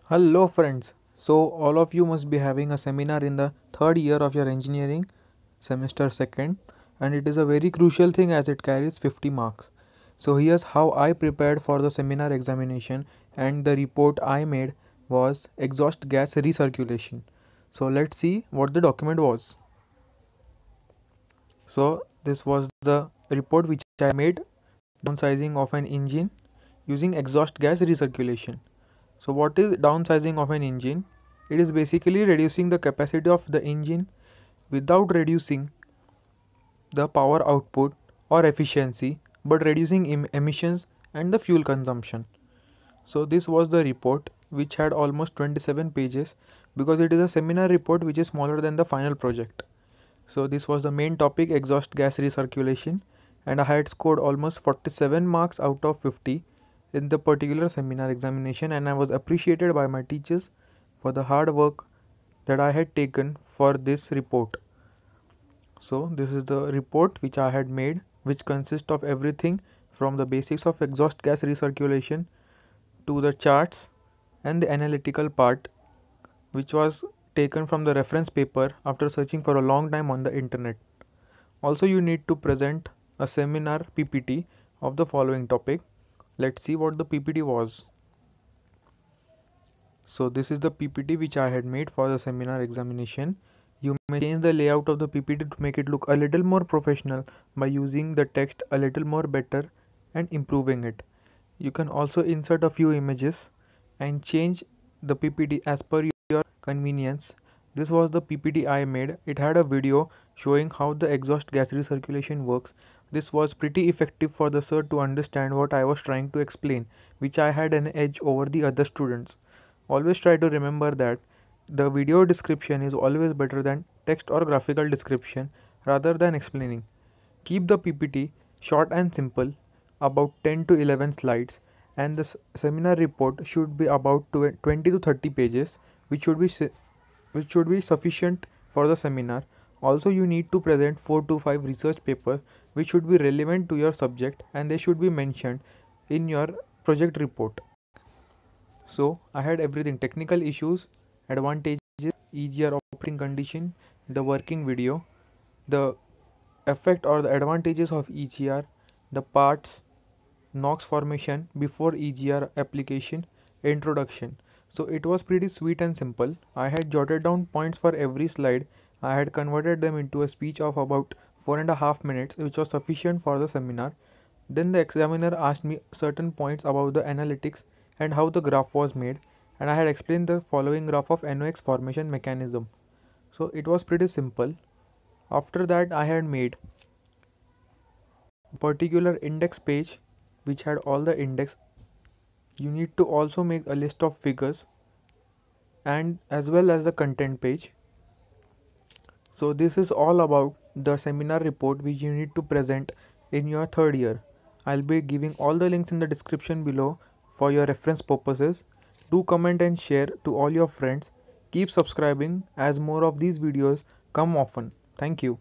Hello friends. So all of you must be having a seminar in the third year of your engineering semester second, and it is a very crucial thing as it carries 50 marks. So here's how I prepared for the seminar examination, and the report I made was exhaust gas recirculation. So let's see what the document was. So this was the report which I made, downsizing of an engine using exhaust gas recirculation. So what is downsizing of an engine? It is basically reducing the capacity of the engine without reducing the power output or efficiency, but reducing emissions and the fuel consumption. So this was the report, which had almost 27 pages, because it is a seminar report which is smaller than the final project. So this was the main topic, exhaust gas recirculation, and I had scored almost 47 marks out of 50 in the particular seminar examination, and I was appreciated by my teachers for the hard work that I had taken for this report. So this is the report which I had made, which consists of everything from the basics of exhaust gas recirculation to the charts and the analytical part, which was taken from the reference paper after searching for a long time on the internet. Also, you need to present a seminar PPT of the following topic. Let's see what the PPT was. So this is the PPT which I had made for the seminar examination. You may change the layout of the PPT to make it look a little more professional by using the text a little more better and improving it. You can also insert a few images and change the PPT as per your convenience. This was the PPT I made. It had a video showing how the exhaust gas recirculation works. This was pretty effective for the sir to understand what I was trying to explain, which I had an edge over the other students. Always try to remember that the video description is always better than text or graphical description rather than explaining. Keep the PPT short and simple, about 10 to 11 slides, and the seminar report should be about 20 to 30 pages, which should be sufficient for the seminar. Also, you need to present 4 to 5 research papers which should be relevant to your subject, and they should be mentioned in your project report. So I had everything: technical issues, advantages, EGR operating condition, the working video, the effect or the advantages of EGR, the parts, NOx formation before EGR application, introduction. So it was pretty sweet and simple. I had jotted down points for every slide. I had converted them into a speech of about 4.5 minutes, which was sufficient for the seminar. Then the examiner asked me certain points about the analytics and how the graph was made, and I had explained the following graph of NOx formation mechanism. So it was pretty simple. After that, I had made a particular index page which had all the index. You need to also make a list of figures and as well as the content page. So this is all about the seminar report which you need to present in your third year. I'll be giving all the links in the description below for your reference purposes. Do comment and share to all your friends. Keep subscribing as more of these videos come often. Thank you.